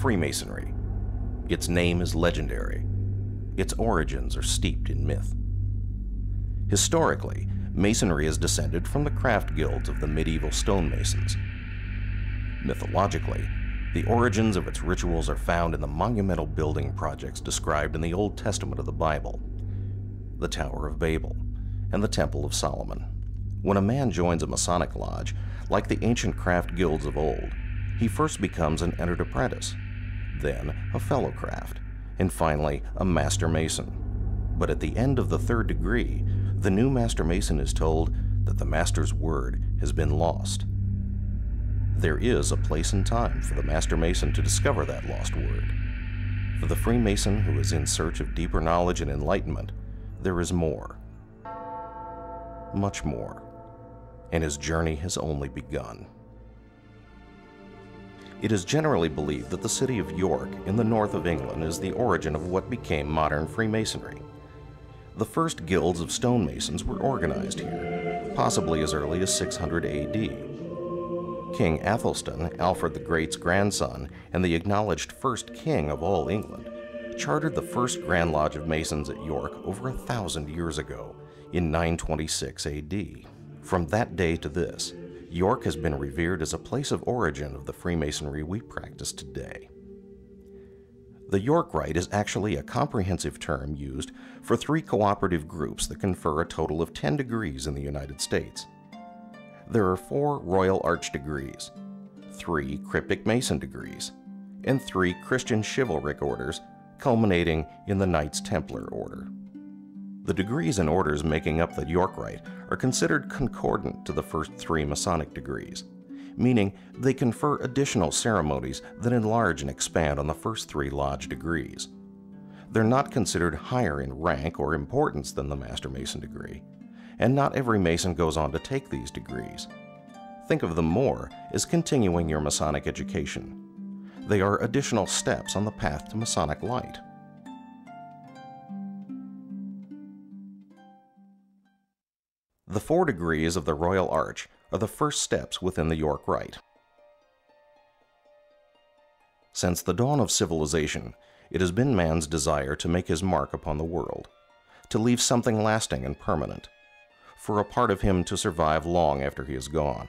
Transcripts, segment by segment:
Freemasonry. Its name is legendary. Its origins are steeped in myth. Historically, Masonry is descended from the craft guilds of the medieval stonemasons. Mythologically, the origins of its rituals are found in the monumental building projects described in the Old Testament of the Bible, the Tower of Babel, and the Temple of Solomon. When a man joins a Masonic lodge, like the ancient craft guilds of old, he first becomes an entered apprentice, then a fellow craft, and finally a master mason. But at the end of the third degree, the new master mason is told that the master's word has been lost. There is a place and time for the master mason to discover that lost word. For the Freemason who is in search of deeper knowledge and enlightenment, there is more, much more, and his journey has only begun. It is generally believed that the city of York in the north of England is the origin of what became modern Freemasonry. The first guilds of stonemasons were organized here, possibly as early as 600 AD. King Athelstan, Alfred the Great's grandson and the acknowledged first king of all England, chartered the first Grand Lodge of Masons at York over 1,000 years ago, in 926 AD. From that day to this, York has been revered as a place of origin of the Freemasonry we practice today. The York Rite is actually a comprehensive term used for 3 cooperative groups that confer a total of 10 degrees in the United States. There are 4 Royal Arch degrees, 3 Cryptic Mason degrees, and 3 Christian chivalric orders, culminating in the Knights Templar order. The degrees and orders making up the York Rite are considered concordant to the first 3 Masonic degrees, meaning they confer additional ceremonies that enlarge and expand on the first 3 lodge degrees. They're not considered higher in rank or importance than the Master Mason degree, and not every Mason goes on to take these degrees. Think of them more as continuing your Masonic education. They are additional steps on the path to Masonic light. The 4 degrees of the Royal Arch are the first steps within the York Rite. Since the dawn of civilization, it has been man's desire to make his mark upon the world, to leave something lasting and permanent, for a part of him to survive long after he is gone.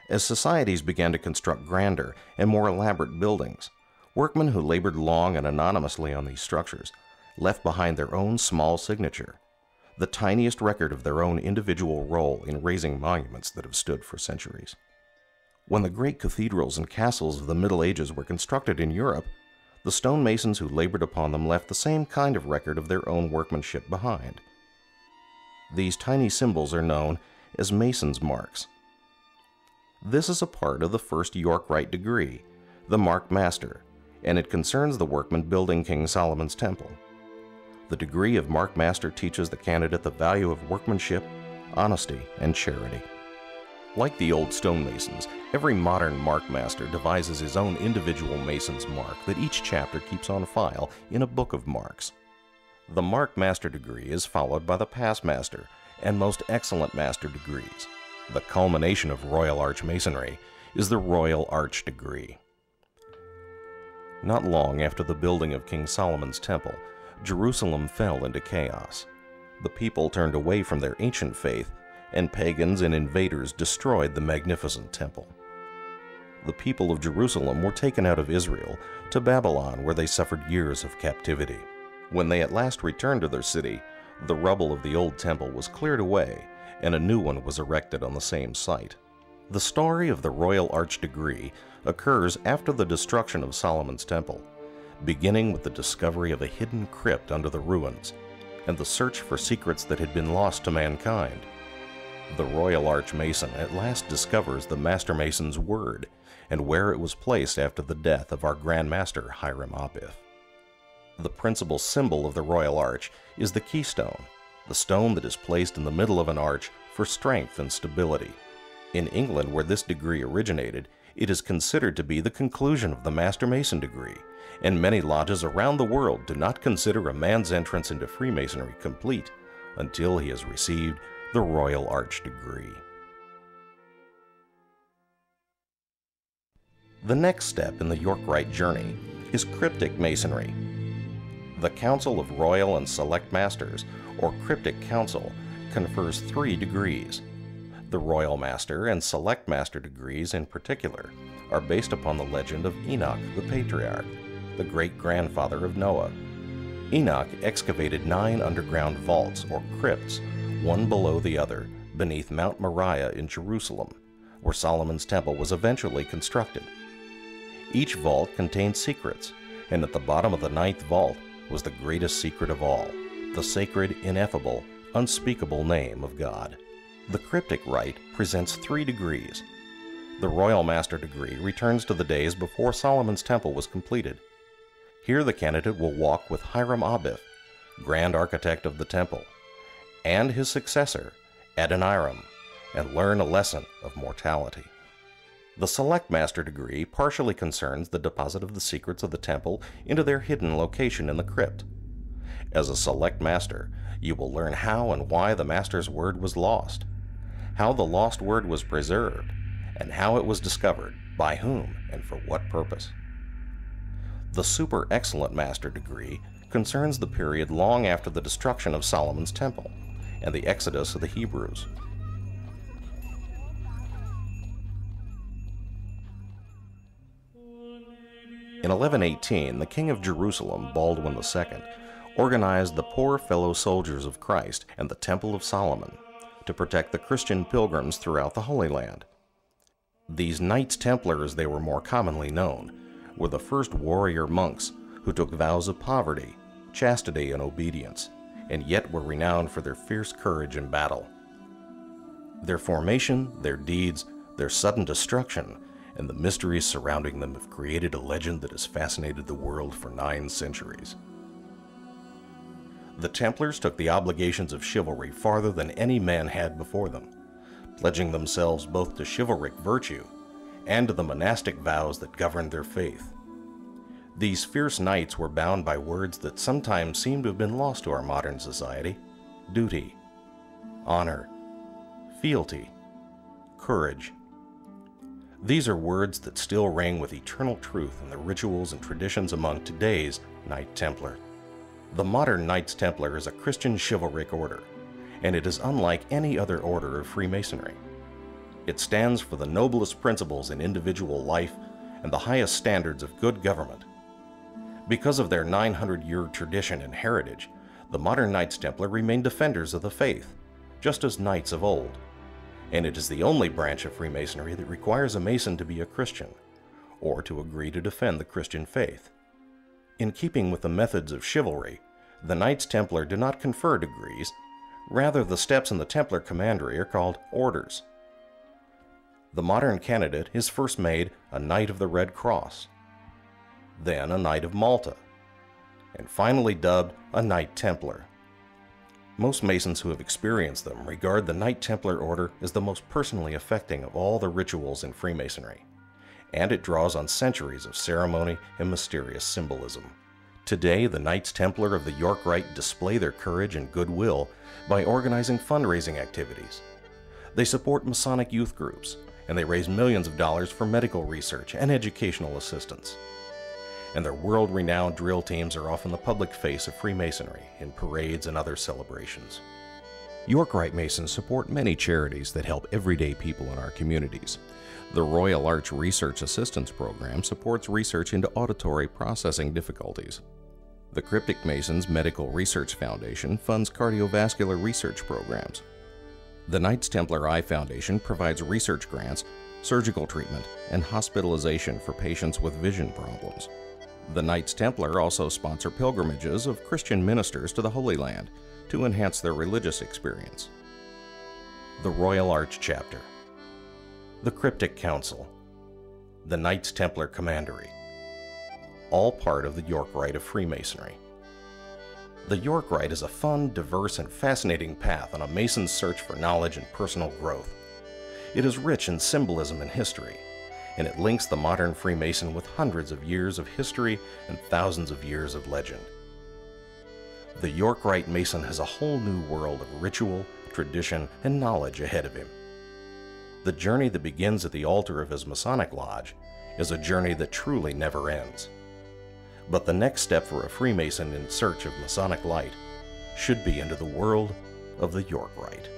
As societies began to construct grander and more elaborate buildings, workmen who labored long and anonymously on these structures left behind their own small signature, the tiniest record of their own individual role in raising monuments that have stood for centuries. When the great cathedrals and castles of the Middle Ages were constructed in Europe, the stonemasons who labored upon them left the same kind of record of their own workmanship behind. These tiny symbols are known as Mason's marks. This is a part of the first York Rite degree, the Mark Master, and it concerns the workmen building King Solomon's temple. The degree of Mark Master teaches the candidate the value of workmanship, honesty, and charity. Like the old stonemasons, every modern Mark Master devises his own individual Mason's mark that each chapter keeps on file in a book of marks. The Mark Master degree is followed by the Pass Master and Most Excellent Master degrees. The culmination of Royal Arch Masonry is the Royal Arch degree. Not long after the building of King Solomon's temple, Jerusalem fell into chaos. The people turned away from their ancient faith, and pagans and invaders destroyed the magnificent temple. The people of Jerusalem were taken out of Israel to Babylon, where they suffered years of captivity. When they at last returned to their city, the rubble of the old temple was cleared away, and a new one was erected on the same site. The story of the Royal Arch degree occurs after the destruction of Solomon's temple, beginning with the discovery of a hidden crypt under the ruins, and the search for secrets that had been lost to mankind. The Royal Arch Mason at last discovers the Master Mason's word, and where it was placed after the death of our Grand Master Hiram Abiff. The principal symbol of the Royal Arch is the keystone, the stone that is placed in the middle of an arch for strength and stability. In England, where this degree originated, it is considered to be the conclusion of the Master Mason degree, and many lodges around the world do not consider a man's entrance into Freemasonry complete until he has received the Royal Arch degree. The next step in the York Rite journey is cryptic masonry. The Council of Royal and Select Masters, or Cryptic Council, confers 3 degrees. The Royal Master and Select Master degrees in particular are based upon the legend of Enoch the Patriarch, the great-grandfather of Noah. Enoch excavated 9 underground vaults, or crypts, one below the other, beneath Mount Moriah in Jerusalem, where Solomon's temple was eventually constructed. Each vault contained secrets, and at the bottom of the 9th vault was the greatest secret of all, the sacred, ineffable, unspeakable name of God. The Cryptic Rite presents 3 degrees. The Royal Master degree returns to the days before Solomon's temple was completed. Here the candidate will walk with Hiram Abiff, grand architect of the temple, and his successor, Adoniram, and learn a lesson of mortality. The Select Master degree partially concerns the deposit of the secrets of the temple into their hidden location in the crypt. As a Select Master, you will learn how and why the Master's word was lost, how the lost word was preserved, and how it was discovered, by whom, and for what purpose. The Super Excellent Master degree concerns the period long after the destruction of Solomon's temple and the exodus of the Hebrews. In 1118, the King of Jerusalem, Baldwin II, organized the Poor Fellow Soldiers of Christ and the Temple of Solomon to protect the Christian pilgrims throughout the Holy Land. These Knights Templar, as they were more commonly known, were the first warrior monks who took vows of poverty, chastity, and obedience, and yet were renowned for their fierce courage in battle. Their formation, their deeds, their sudden destruction, and the mysteries surrounding them have created a legend that has fascinated the world for 9 centuries. The Templars took the obligations of chivalry farther than any man had before them, pledging themselves both to chivalric virtue and to the monastic vows that governed their faith. These fierce knights were bound by words that sometimes seem to have been lost to our modern society: duty, honor, fealty, courage. These are words that still ring with eternal truth in the rituals and traditions among today's Knight Templar. The modern Knights Templar is a Christian chivalric order, and it is unlike any other order of Freemasonry. It stands for the noblest principles in individual life and the highest standards of good government. Because of their 900-year tradition and heritage, the modern Knights Templar remain defenders of the faith, just as knights of old. And it is the only branch of Freemasonry that requires a Mason to be a Christian, or to agree to defend the Christian faith. In keeping with the methods of chivalry, the Knights Templar do not confer degrees. Rather, the steps in the Templar commandery are called orders. The modern candidate is first made a Knight of the Red Cross, then a Knight of Malta, and finally dubbed a Knight Templar. Most Masons who have experienced them regard the Knight Templar order as the most personally affecting of all the rituals in Freemasonry, and it draws on centuries of ceremony and mysterious symbolism. Today, the Knights Templar of the York Rite display their courage and goodwill by organizing fundraising activities. They support Masonic youth groups, and they raise millions of dollars for medical research and educational assistance. And their world-renowned drill teams are often the public face of Freemasonry in parades and other celebrations. York Rite Masons support many charities that help everyday people in our communities. The Royal Arch Research Assistance Program supports research into auditory processing difficulties. The Cryptic Masons Medical Research Foundation funds cardiovascular research programs. The Knights Templar Eye Foundation provides research grants, surgical treatment, and hospitalization for patients with vision problems. The Knights Templar also sponsor pilgrimages of Christian ministers to the Holy Land to enhance their religious experience. The Royal Arch Chapter, the Cryptic Council, the Knights Templar Commandery, all part of the York Rite of Freemasonry. The York Rite is a fun, diverse, and fascinating path on a Mason's search for knowledge and personal growth. It is rich in symbolism and history, and it links the modern Freemason with hundreds of years of history and thousands of years of legend. The York Rite Mason has a whole new world of ritual, tradition, and knowledge ahead of him. The journey that begins at the altar of his Masonic lodge is a journey that truly never ends. But the next step for a Freemason in search of Masonic light should be into the world of the York Rite.